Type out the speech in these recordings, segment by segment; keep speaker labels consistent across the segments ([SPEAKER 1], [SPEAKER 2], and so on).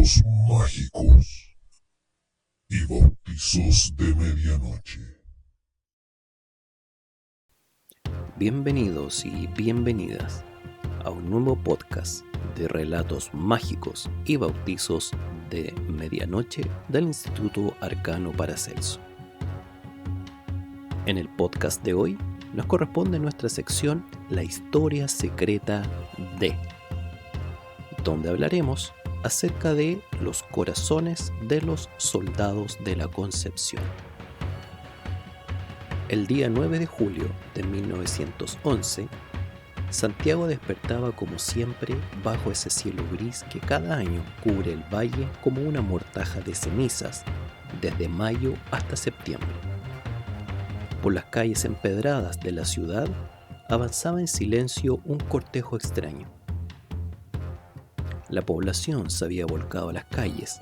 [SPEAKER 1] Relatos mágicos y bautizos de medianoche.
[SPEAKER 2] Bienvenidos y bienvenidas a un nuevo podcast de relatos mágicos y bautizos de medianoche del Instituto Arcano Paracelso. En el podcast de hoy nos corresponde nuestra sección La historia secreta de, donde hablaremos acerca de los corazones de los soldados de la Concepción. El día 9 de julio de 1911, Santiago despertaba como siempre bajo ese cielo gris que cada año cubre el valle como una mortaja de cenizas desde mayo hasta septiembre. Por las calles empedradas de la ciudad avanzaba en silencio un cortejo extraño. La población se había volcado a las calles,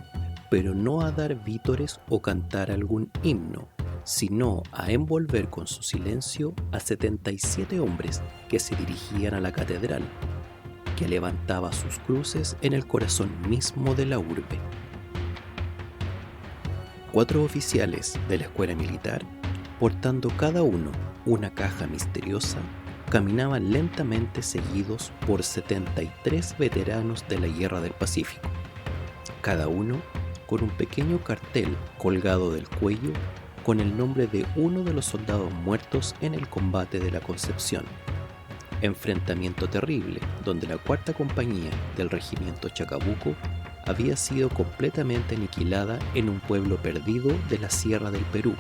[SPEAKER 2] pero no a dar vítores o cantar algún himno, sino a envolver con su silencio a 77 hombres que se dirigían a la catedral, que levantaba sus cruces en el corazón mismo de la urbe. 4 oficiales de la escuela militar, portando cada uno una caja misteriosa, caminaban lentamente seguidos por 73 veteranos de la Guerra del Pacífico, cada uno con un pequeño cartel colgado del cuello con el nombre de uno de los soldados muertos en el combate de la Concepción, enfrentamiento terrible donde la 4ª compañía del regimiento Chacabuco había sido completamente aniquilada en un pueblo perdido de la Sierra del Perú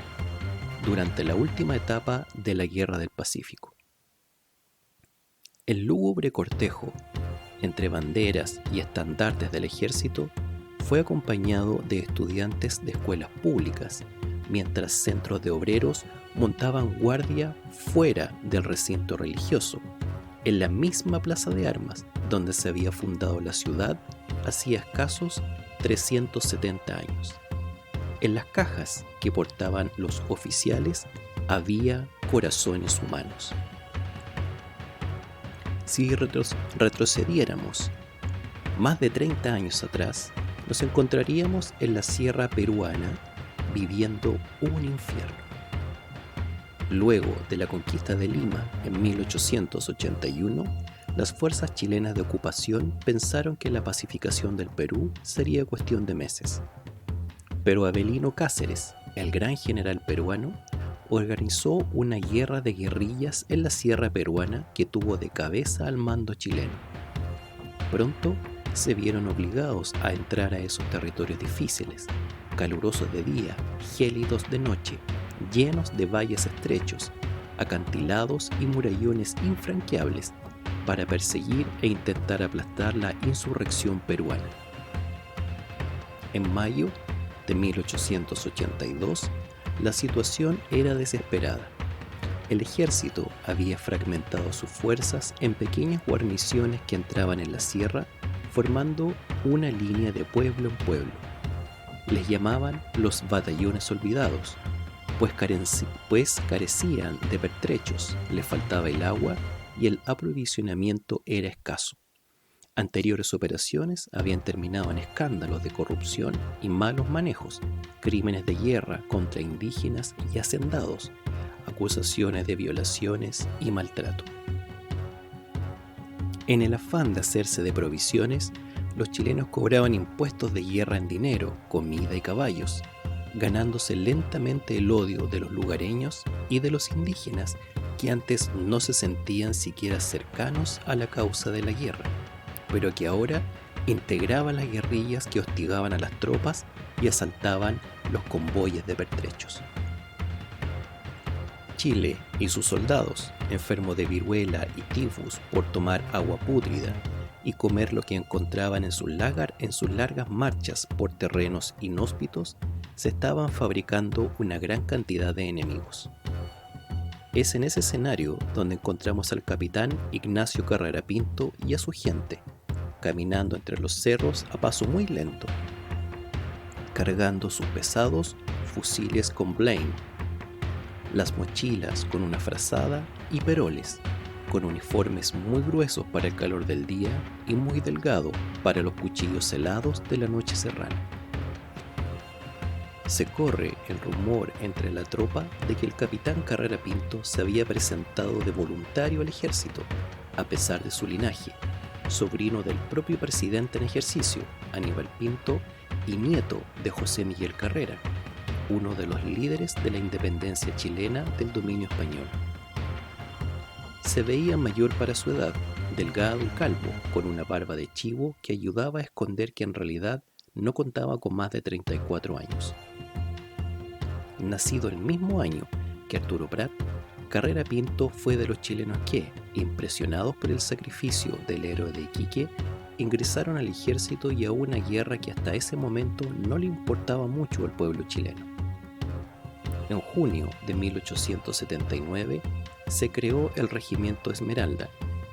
[SPEAKER 2] durante la última etapa de la Guerra del Pacífico. El lúgubre cortejo, entre banderas y estandartes del ejército, fue acompañado de estudiantes de escuelas públicas, mientras centros de obreros montaban guardia fuera del recinto religioso, en la misma plaza de armas donde se había fundado la ciudad hacía escasos 370 años. En las cajas que portaban los oficiales había corazones humanos. Si retrocediéramos más de 30 años atrás, nos encontraríamos en la sierra peruana viviendo un infierno. Luego de la conquista de Lima en 1881, las fuerzas chilenas de ocupación pensaron que la pacificación del Perú sería cuestión de meses. Pero Avelino Cáceres, el gran general peruano, organizó una guerra de guerrillas en la sierra peruana que tuvo de cabeza al mando chileno. Pronto se vieron obligados a entrar a esos territorios difíciles, calurosos de día, gélidos de noche, llenos de valles estrechos, acantilados y murallones infranqueables, para perseguir e intentar aplastar la insurrección peruana. En mayo de 1882, la situación era desesperada. El ejército había fragmentado sus fuerzas en pequeñas guarniciones que entraban en la sierra, formando una línea de pueblo en pueblo. Les llamaban los batallones olvidados, pues carecían de pertrechos, les faltaba el agua y el aprovisionamiento era escaso. Anteriores operaciones habían terminado en escándalos de corrupción y malos manejos, crímenes de guerra contra indígenas y hacendados, acusaciones de violaciones y maltrato. En el afán de hacerse de provisiones, los chilenos cobraban impuestos de guerra en dinero, comida y caballos, ganándose lentamente el odio de los lugareños y de los indígenas que antes no se sentían siquiera cercanos a la causa de la guerra, pero que ahora integraban las guerrillas que hostigaban a las tropas y asaltaban los convoyes de pertrechos. Chile y sus soldados, enfermos de viruela y tifus por tomar agua pútrida y comer lo que encontraban en sus largas marchas por terrenos inhóspitos, se estaban fabricando una gran cantidad de enemigos. Es en ese escenario donde encontramos al capitán Ignacio Carrera Pinto y a su gente, caminando entre los cerros a paso muy lento, cargando sus pesados fusiles con Blaine, las mochilas con una frazada y peroles, con uniformes muy gruesos para el calor del día y muy delgados para los cuchillos helados de la noche serrana. Se corre el rumor entre la tropa de que el capitán Carrera Pinto se había presentado de voluntario al ejército, a pesar de su linaje, sobrino del propio presidente en ejercicio, Aníbal Pinto, y nieto de José Miguel Carrera, uno de los líderes de la independencia chilena del dominio español. Se veía mayor para su edad, delgado y calvo, con una barba de chivo que ayudaba a esconder que en realidad no contaba con más de 34 años. Nacido el mismo año que Arturo Prat, Carrera Pinto fue de los chilenos que, impresionados por el sacrificio del héroe de Iquique, ingresaron al ejército y a una guerra que hasta ese momento no le importaba mucho al pueblo chileno. En junio de 1879 se creó el Regimiento Esmeralda,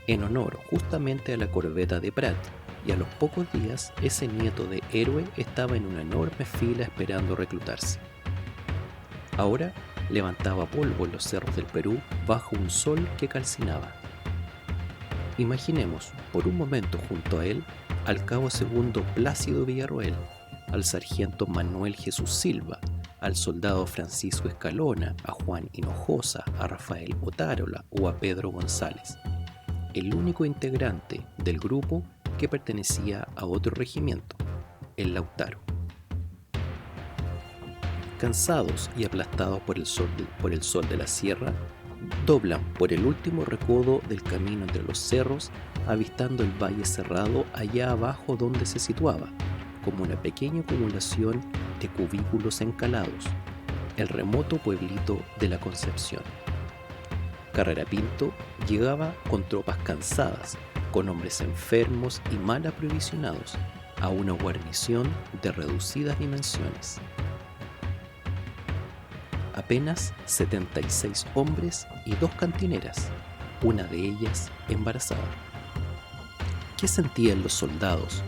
[SPEAKER 2] en honor justamente a la corbeta de Prat, y a los pocos días ese nieto de héroe estaba en una enorme fila esperando reclutarse. Ahora levantaba polvo en los cerros del Perú bajo un sol que calcinaba. Imaginemos por un momento junto a él al cabo segundo Plácido Villarroel, al sargento Manuel Jesús Silva, al soldado Francisco Escalona, a Juan Hinojosa, a Rafael Otárola o a Pedro González, el único integrante del grupo que pertenecía a otro regimiento, el Lautaro. Cansados y aplastados por el sol de la sierra, doblan por el último recodo del camino entre los cerros, avistando el valle cerrado allá abajo donde se situaba, como una pequeña acumulación de cubículos encalados, el remoto pueblito de la Concepción. Carrera Pinto llegaba con tropas cansadas, con hombres enfermos y mal aprovisionados, a una guarnición de reducidas dimensiones. Apenas 76 hombres y 2 cantineras, una de ellas embarazada. ¿Qué sentían los soldados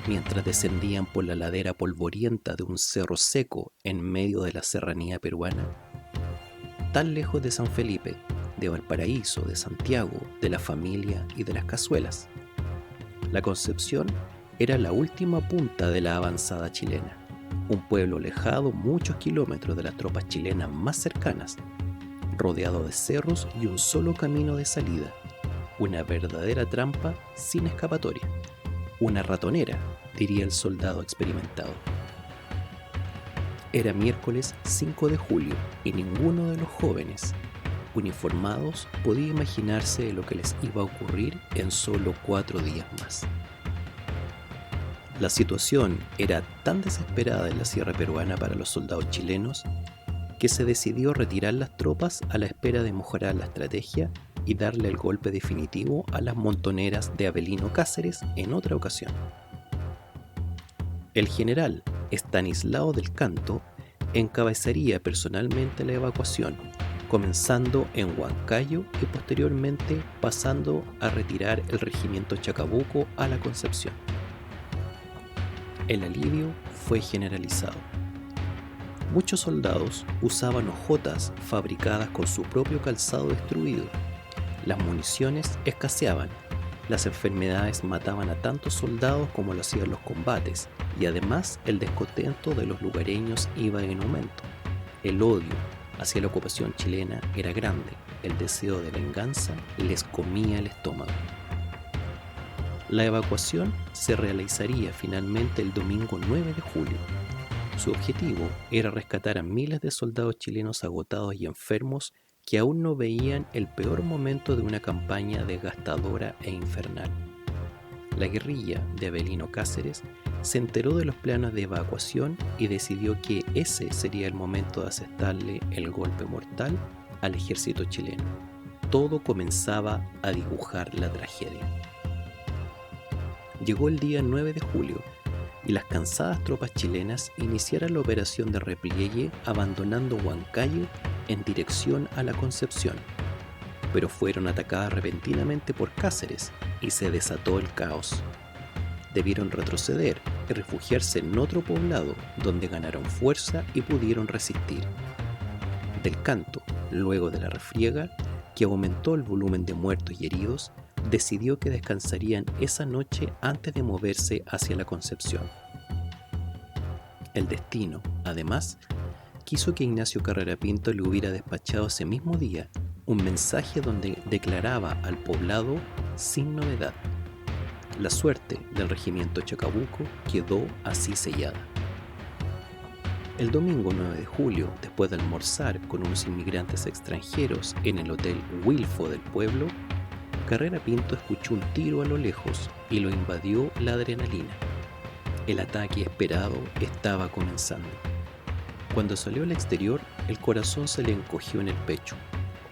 [SPEAKER 2] mientras descendían por la ladera polvorienta de un cerro seco en medio de la serranía peruana? Tan lejos de San Felipe, de Valparaíso, de Santiago, de la familia y de las cazuelas. La Concepción era la última punta de la avanzada chilena, un pueblo alejado muchos kilómetros de las tropas chilenas más cercanas, rodeado de cerros y un solo camino de salida, una verdadera trampa sin escapatoria, una ratonera, diría el soldado experimentado. Era miércoles 5 de julio y ninguno de los jóvenes uniformados podía imaginarse lo que les iba a ocurrir en solo 4 días más. La situación era tan desesperada en la sierra peruana para los soldados chilenos que se decidió retirar las tropas a la espera de mejorar la estrategia y darle el golpe definitivo a las montoneras de Avelino Cáceres en otra ocasión. El general Estanislao del Canto encabezaría personalmente la evacuación, comenzando en Huancayo y posteriormente pasando a retirar el regimiento Chacabuco a la Concepción. El alivio fue generalizado. Muchos soldados usaban hojotas fabricadas con su propio calzado destruido. Las municiones escaseaban. Las enfermedades mataban a tantos soldados como lo hacían los combates, y además el descontento de los lugareños iba en aumento. El odio hacia la ocupación chilena era grande. El deseo de venganza les comía el estómago. La evacuación se realizaría finalmente el domingo 9 de julio. Su objetivo era rescatar a miles de soldados chilenos agotados y enfermos que aún no veían el peor momento de una campaña desgastadora e infernal. La guerrilla de Avelino Cáceres se enteró de los planes de evacuación y decidió que ese sería el momento de asestarle el golpe mortal al ejército chileno. Todo comenzaba a dibujar la tragedia. Llegó el día 9 de julio y las cansadas tropas chilenas iniciaron la operación de repliegue abandonando Huancayo en dirección a la Concepción, pero fueron atacadas repentinamente por Cáceres y se desató el caos. Debieron retroceder y refugiarse en otro poblado donde ganaron fuerza y pudieron resistir. Del Canto, luego de la refriega, que aumentó el volumen de muertos y heridos, decidió que descansarían esa noche antes de moverse hacia la Concepción. El destino, además, quiso que Ignacio Carrera Pinto le hubiera despachado ese mismo día un mensaje donde declaraba al poblado sin novedad. La suerte del regimiento Chacabuco quedó así sellada. El domingo 9 de julio, después de almorzar con unos inmigrantes extranjeros en el Hotel Wilfo del pueblo, Carrera Pinto escuchó un tiro a lo lejos y lo invadió la adrenalina. El ataque esperado estaba comenzando. Cuando salió al exterior, el corazón se le encogió en el pecho.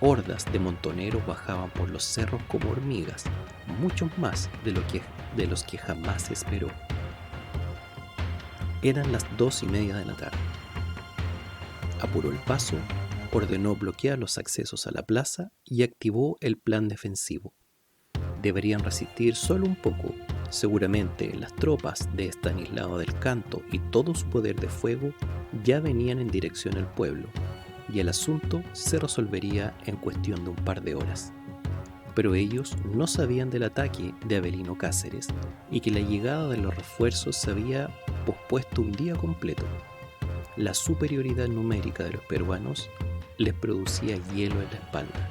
[SPEAKER 2] Hordas de montoneros bajaban por los cerros como hormigas, muchos más de los que jamás esperó. Eran las 2:30 de la tarde. Apuró el paso, ordenó bloquear los accesos a la plaza y activó el plan defensivo. Deberían resistir solo un poco. Seguramente las tropas de Estanislao del Canto y todo su poder de fuego ya venían en dirección al pueblo, y el asunto se resolvería en cuestión de un par de horas. Pero ellos no sabían del ataque de Avelino Cáceres y que la llegada de los refuerzos se había pospuesto un día completo. La superioridad numérica de los peruanos les producía hielo en la espalda.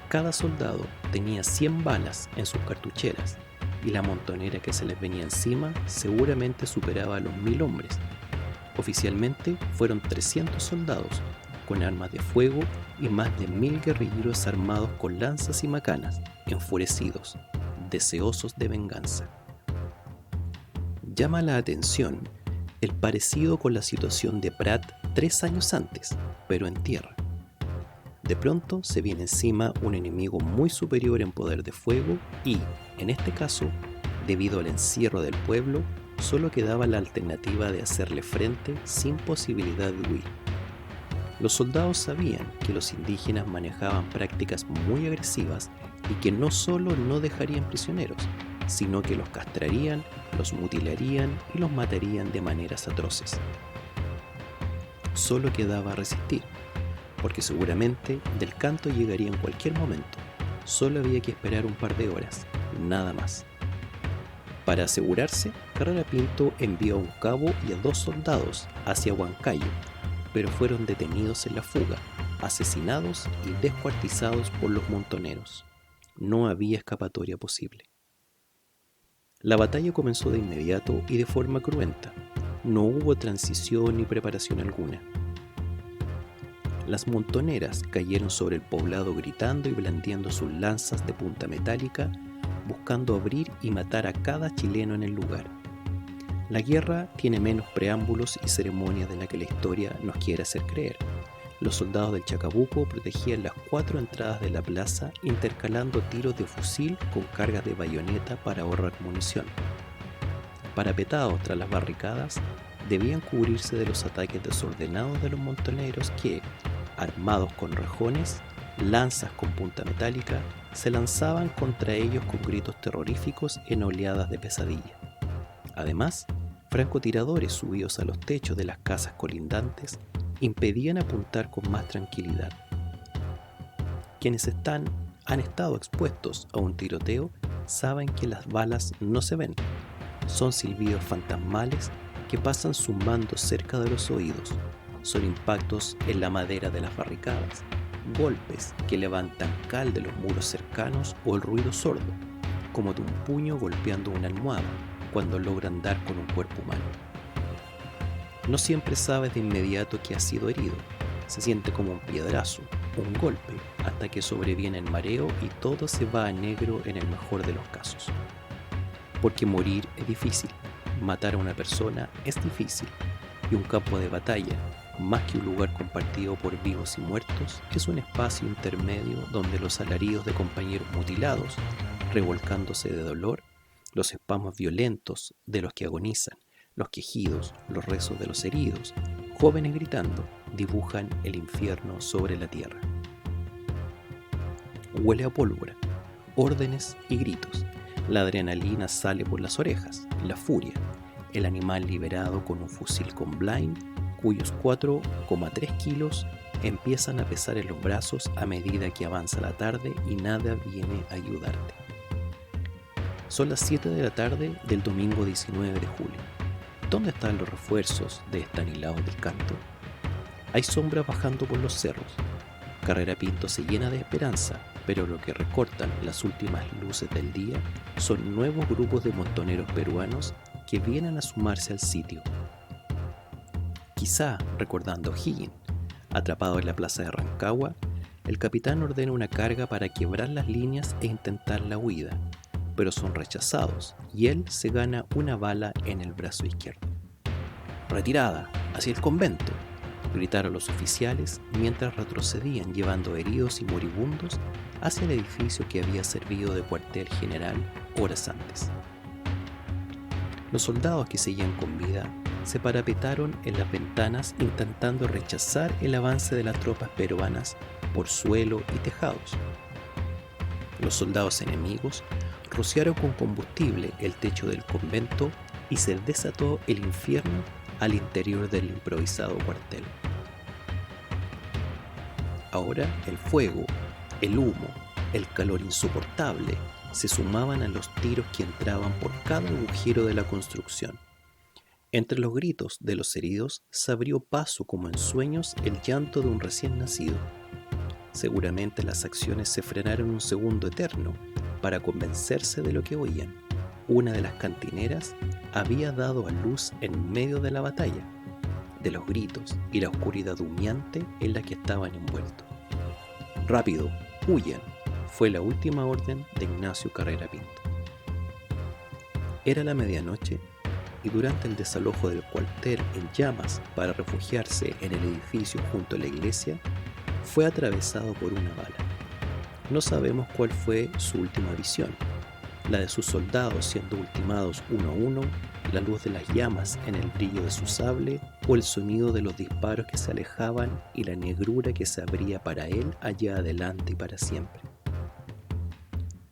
[SPEAKER 2] Cada soldado tenía 100 balas en sus cartucheras y la montonera que se les venía encima seguramente superaba a los 1000 hombres. Oficialmente fueron 300 soldados con armas de fuego y más de 1000 guerrilleros armados con lanzas y macanas, enfurecidos, deseosos de venganza. Llama la atención el parecido con la situación de Prat 3 años antes, pero en tierra. De pronto se viene encima un enemigo muy superior en poder de fuego y, en este caso, debido al encierro del pueblo, solo quedaba la alternativa de hacerle frente sin posibilidad de huir. Los soldados sabían que los indígenas manejaban prácticas muy agresivas y que no solo no dejarían prisioneros, sino que los castrarían, los mutilarían y los matarían de maneras atroces. Solo quedaba resistir, porque seguramente Del Canto llegaría en cualquier momento. Solo había que esperar un par de horas, nada más. Para asegurarse, Carrera Pinto envió a un cabo y a 2 soldados hacia Huancayo, pero fueron detenidos en la fuga, asesinados y descuartizados por los montoneros. No había escapatoria posible. La batalla comenzó de inmediato y de forma cruenta. No hubo transición ni preparación alguna. Las montoneras cayeron sobre el poblado gritando y blandiendo sus lanzas de punta metálica, buscando abrir y matar a cada chileno en el lugar. La guerra tiene menos preámbulos y ceremonias de la que la historia nos quiere hacer creer. Los soldados del Chacabuco protegían las 4 entradas de la plaza, intercalando tiros de fusil con cargas de bayoneta para ahorrar munición. Parapetados tras las barricadas, debían cubrirse de los ataques desordenados de los montoneros que, armados con rajones, lanzas con punta metálica, se lanzaban contra ellos con gritos terroríficos en oleadas de pesadilla. Además, francotiradores subidos a los techos de las casas colindantes impedían apuntar con más tranquilidad. Quienes han estado expuestos a un tiroteo saben que las balas no se ven. Son silbidos fantasmales que pasan zumbando cerca de los oídos. Son impactos en la madera de las barricadas, golpes que levantan cal de los muros cercanos o el ruido sordo, como de un puño golpeando una almohada cuando logran dar con un cuerpo humano. No siempre sabes de inmediato que has sido herido. Se siente como un piedrazo, un golpe, hasta que sobreviene el mareo y todo se va a negro en el mejor de los casos. Porque morir es difícil, matar a una persona es difícil, y un campo de batalla, más que un lugar compartido por vivos y muertos, es un espacio intermedio donde los alaridos de compañeros mutilados, revolcándose de dolor, los espasmos violentos de los que agonizan, los quejidos, los rezos de los heridos, jóvenes gritando, dibujan el infierno sobre la tierra. Huele a pólvora, órdenes y gritos. La adrenalina sale por las orejas, la furia. El animal liberado con un fusil con blind, cuyos 4,3 kilos empiezan a pesar en los brazos a medida que avanza la tarde y nada viene a ayudarte. Son las 7 de la tarde del domingo 19 de julio. ¿Dónde están los refuerzos de Estanislao del Canto? Hay sombras bajando por los cerros. Carrera Pinto se llena de esperanza, pero lo que recortan las últimas luces del día son nuevos grupos de montoneros peruanos que vienen a sumarse al sitio. Quizá recordando a O'Higgins, atrapado en la plaza de Rancagua, el capitán ordena una carga para quebrar las líneas e intentar la huida, pero son rechazados y él se gana una bala en el brazo izquierdo. «¡Retirada! ¡Hacia el convento!», gritaron los oficiales mientras retrocedían llevando heridos y moribundos hacia el edificio que había servido de cuartel general horas antes. Los soldados que seguían con vida se parapetaron en las ventanas intentando rechazar el avance de las tropas peruanas por suelo y tejados. Los soldados enemigos rociaron con combustible el techo del convento y se desató el infierno al interior del improvisado cuartel. Ahora el fuego, el humo, el calor insoportable se sumaban a los tiros que entraban por cada agujero de la construcción. Entre los gritos de los heridos se abrió paso como en sueños el llanto de un recién nacido. Seguramente las acciones se frenaron un segundo eterno para convencerse de lo que oían. Una de las cantineras había dado a luz en medio de la batalla, de los gritos y la oscuridad humeante en la que estaban envueltos. «¡Rápido! ¡Huyan!», fue la última orden de Ignacio Carrera Pinto. Era la medianoche y durante el desalojo del cuartel en llamas para refugiarse en el edificio junto a la iglesia, fue atravesado por una bala. No sabemos cuál fue su última visión, la de sus soldados siendo ultimados uno a uno, la luz de las llamas en el brillo de su sable o el sonido de los disparos que se alejaban y la negrura que se abría para él allá adelante y para siempre.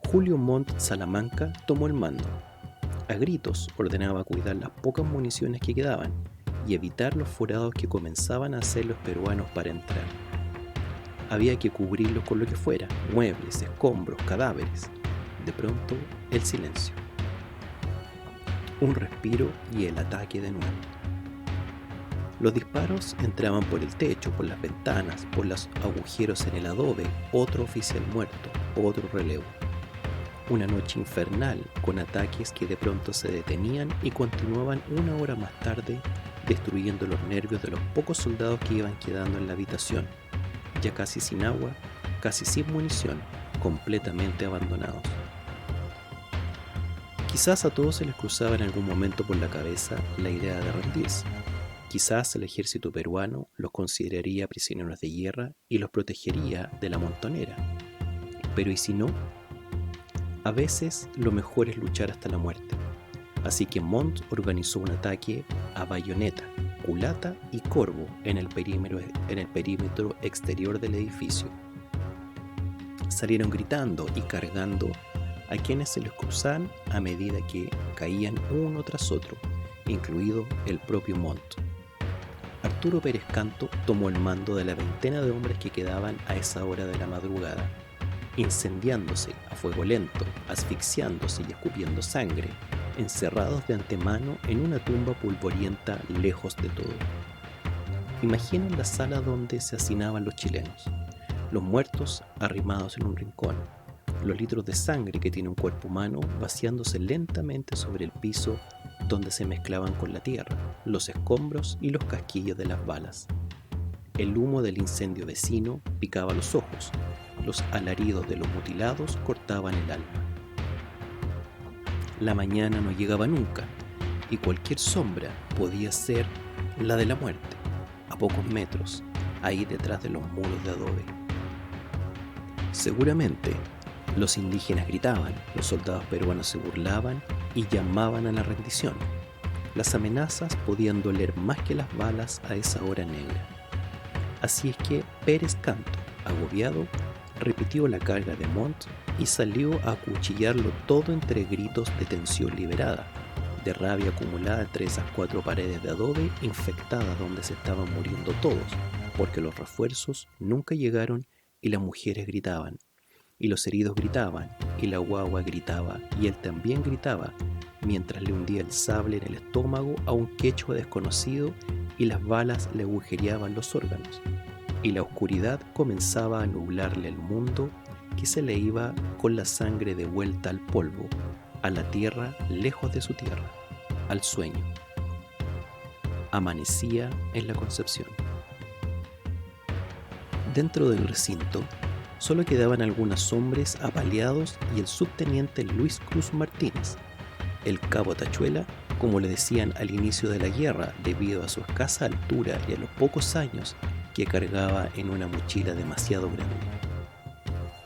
[SPEAKER 2] Julio Montt Salamanca tomó el mando. A gritos ordenaba cuidar las pocas municiones que quedaban y evitar los forados que comenzaban a hacer los peruanos para entrar. Había que cubrirlos con lo que fuera, muebles, escombros, cadáveres. De pronto, el silencio. Un respiro y el ataque de nuevo. Los disparos entraban por el techo, por las ventanas, por los agujeros en el adobe, otro oficial muerto, otro relevo. Una noche infernal con ataques que de pronto se detenían y continuaban una hora más tarde, destruyendo los nervios de los pocos soldados que iban quedando en la habitación, ya casi sin agua, casi sin munición, completamente abandonados. Quizás a todos se les cruzaba en algún momento por la cabeza la idea de rendirse. Quizás el ejército peruano los consideraría prisioneros de guerra y los protegería de la montonera. Pero ¿y si no? A veces lo mejor es luchar hasta la muerte. Así que Montt organizó un ataque a bayoneta, culata y corvo en el perímetro exterior del edificio. Salieron gritando y cargando a quienes se les cruzaban a medida que caían uno tras otro, incluido el propio Montt. Arturo Pérez Canto tomó el mando de la veintena de hombres que quedaban a esa hora de la madrugada, incendiándose a fuego lento, asfixiándose y escupiendo sangre, encerrados de antemano en una tumba polvorienta lejos de todo. Imaginen la sala donde se hacinaban los chilenos, los muertos arrimados en un rincón, los litros de sangre que tiene un cuerpo humano vaciándose lentamente sobre el piso donde se mezclaban con la tierra, los escombros y los casquillos de las balas. El humo del incendio vecino picaba los ojos, los alaridos de los mutilados cortaban el alma. La mañana no llegaba nunca, y cualquier sombra podía ser la de la muerte, a pocos metros, ahí detrás de los muros de adobe. Seguramente, los indígenas gritaban, los soldados peruanos se burlaban y llamaban a la rendición. Las amenazas podían doler más que las balas a esa hora negra. Así es que Pérez Canto, agobiado, repitió la carga de Montt y salió a acuchillarlo todo entre gritos de tensión liberada, de rabia acumulada entre esas 4 paredes de adobe infectadas donde se estaban muriendo todos, porque los refuerzos nunca llegaron y las mujeres gritaban, y los heridos gritaban, y la guagua gritaba, y él también gritaba, mientras le hundía el sable en el estómago a un quechua desconocido y las balas le agujereaban los órganos, y la oscuridad comenzaba a nublarle el mundo que se le iba con la sangre de vuelta al polvo, a la tierra lejos de su tierra, al sueño. Amanecía en la Concepción. Dentro del recinto solo quedaban algunos hombres apaleados y el subteniente Luis Cruz Martínez, el cabo Tachuela, como le decían al inicio de la guerra, debido a su escasa altura y a los pocos años que cargaba en una mochila demasiado grande.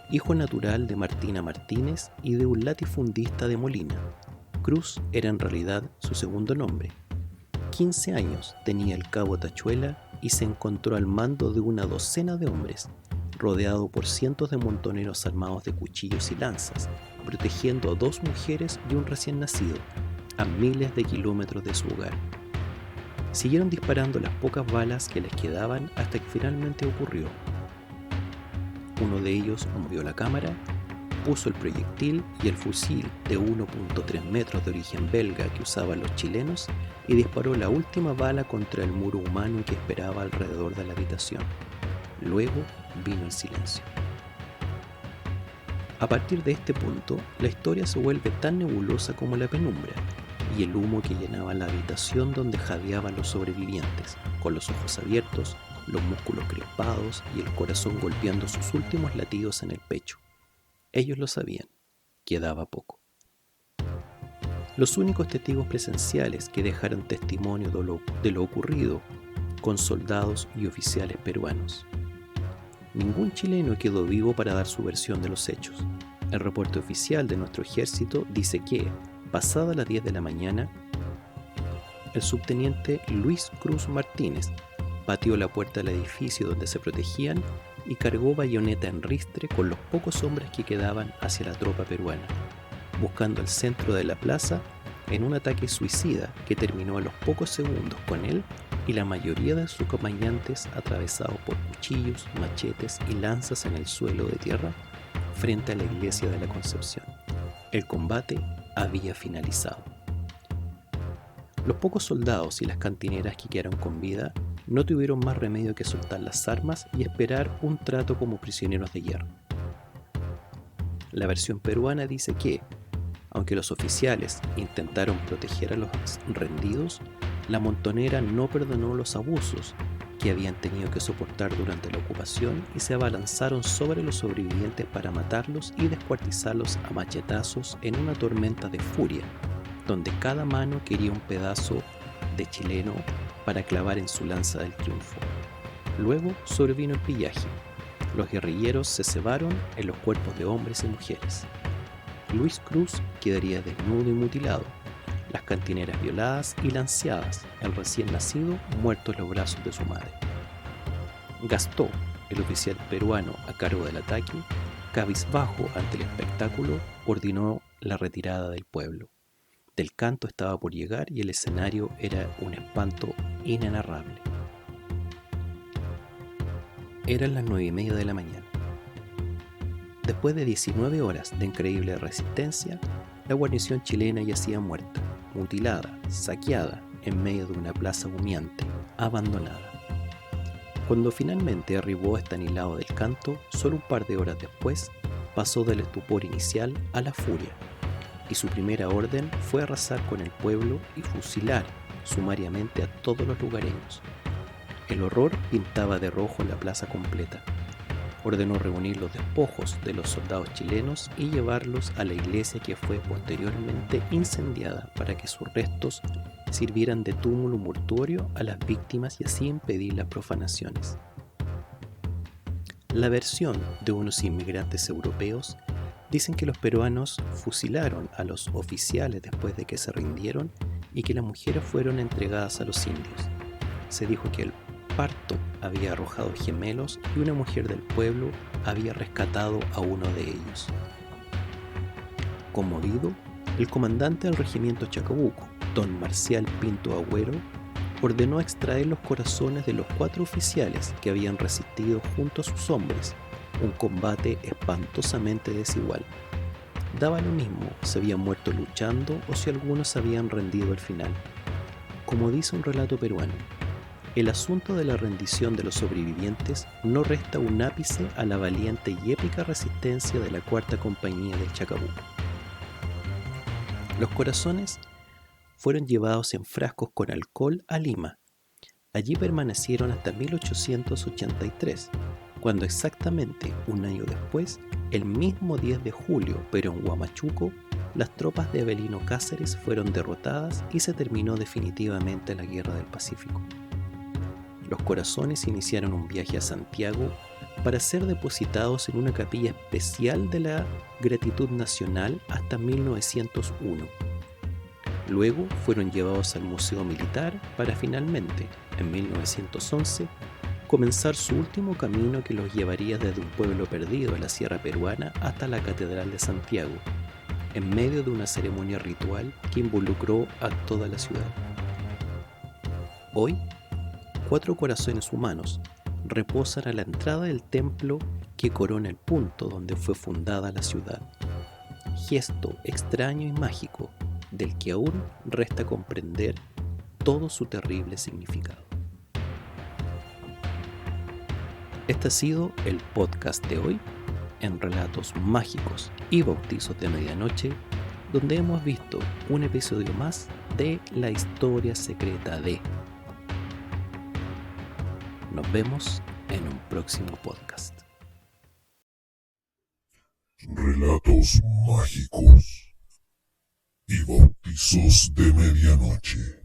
[SPEAKER 2] Hijo natural de Martina Martínez y de un latifundista de Molina, Cruz era en realidad su segundo nombre. 15 años tenía el cabo Tachuela y se encontró al mando de una docena de hombres, rodeado por cientos de montoneros armados de cuchillos y lanzas, protegiendo a 2 mujeres y un recién nacido, a miles de kilómetros de su hogar. Siguieron disparando las pocas balas que les quedaban hasta que finalmente ocurrió. Uno de ellos movió la cámara, puso el proyectil y el fusil de 1.3 metros de origen belga que usaban los chilenos y disparó la última bala contra el muro humano que esperaba alrededor de la habitación. Luego vino el silencio. A partir de este punto, la historia se vuelve tan nebulosa como la penumbra y el humo que llenaba la habitación donde jadeaban los sobrevivientes, con los ojos abiertos, los músculos crispados y el corazón golpeando sus últimos latidos en el pecho. Ellos lo sabían, quedaba poco. Los únicos testigos presenciales que dejaron testimonio de lo ocurrido con soldados y oficiales peruanos. Ningún chileno quedó vivo para dar su versión de los hechos. El reporte oficial de nuestro ejército dice que, pasada las 10 de la mañana, el subteniente Luis Cruz Martínez pateó la puerta del edificio donde se protegían y cargó bayoneta en ristre con los pocos hombres que quedaban hacia la tropa peruana, buscando el centro de la plaza en un ataque suicida que terminó a los pocos segundos con él y la mayoría de sus acompañantes atravesados por cuchillos, machetes y lanzas en el suelo de tierra frente a la iglesia de la Concepción. El combate había finalizado. Los pocos soldados y las cantineras que quedaron con vida no tuvieron más remedio que soltar las armas y esperar un trato como prisioneros de guerra. La versión peruana dice que, aunque los oficiales intentaron proteger a los rendidos, la montonera no perdonó los abusos que habían tenido que soportar durante la ocupación y se abalanzaron sobre los sobrevivientes para matarlos y descuartizarlos a machetazos en una tormenta de furia, donde cada mano quería un pedazo de chileno para clavar en su lanza del triunfo. Luego sobrevino el pillaje. Los guerrilleros se cebaron en los cuerpos de hombres y mujeres. Luis Cruz quedaría desnudo y mutilado, las cantineras violadas y lanceadas, el recién nacido muerto en los brazos de su madre. Gastó, el oficial peruano a cargo del ataque, cabizbajo ante el espectáculo, ordenó la retirada del pueblo. Del canto estaba por llegar y el escenario era un espanto inenarrable. Eran las 9:30 de la mañana. Después de 19 horas de increíble resistencia, la guarnición chilena yacía muerta, mutilada, saqueada, en medio de una plaza humeante, abandonada. Cuando finalmente arribó Estanislao del Canto, solo un par de horas después, pasó del estupor inicial a la furia, y su primera orden fue arrasar con el pueblo y fusilar sumariamente a todos los lugareños. El horror pintaba de rojo la plaza completa. Ordenó reunir los despojos de los soldados chilenos y llevarlos a la iglesia que fue posteriormente incendiada para que sus restos sirvieran de túmulo mortuorio a las víctimas y así impedir las profanaciones. La versión de unos inmigrantes europeos dicen que los peruanos fusilaron a los oficiales después de que se rindieron y que las mujeres fueron entregadas a los indios. Se dijo que el parto había arrojado gemelos y una mujer del pueblo había rescatado a uno de ellos. Conmovido, el comandante del regimiento Chacabuco, don Marcial Pinto Agüero, ordenó extraer los corazones de los 4 oficiales que habían resistido junto a sus hombres un combate espantosamente desigual. Daba lo mismo si habían muerto luchando o si algunos se habían rendido al final. Como dice un relato peruano, el asunto de la rendición de los sobrevivientes no resta un ápice a la valiente y épica resistencia de la 4ª Compañía del Chacabuco. Los corazones fueron llevados en frascos con alcohol a Lima. Allí permanecieron hasta 1883, cuando exactamente un año después, el mismo 10 de julio, pero en Huamachuco, las tropas de Avelino Cáceres fueron derrotadas y se terminó definitivamente la Guerra del Pacífico. Los corazones iniciaron un viaje a Santiago para ser depositados en una capilla especial de la Gratitud Nacional hasta 1901. Luego fueron llevados al Museo Militar para finalmente, en 1911, comenzar su último camino que los llevaría desde un pueblo perdido en la sierra peruana hasta la Catedral de Santiago, en medio de una ceremonia ritual que involucró a toda la ciudad. Hoy, 4 corazones humanos reposan a la entrada del templo que corona el punto donde fue fundada la ciudad. Gesto extraño y mágico del que aún resta comprender todo su terrible significado. Este ha sido el podcast de hoy en Relatos Mágicos y Bautizos de Medianoche, donde hemos visto un episodio más de La Historia Secreta de. Nos vemos en un próximo podcast.
[SPEAKER 1] Relatos mágicos y bautizos de medianoche.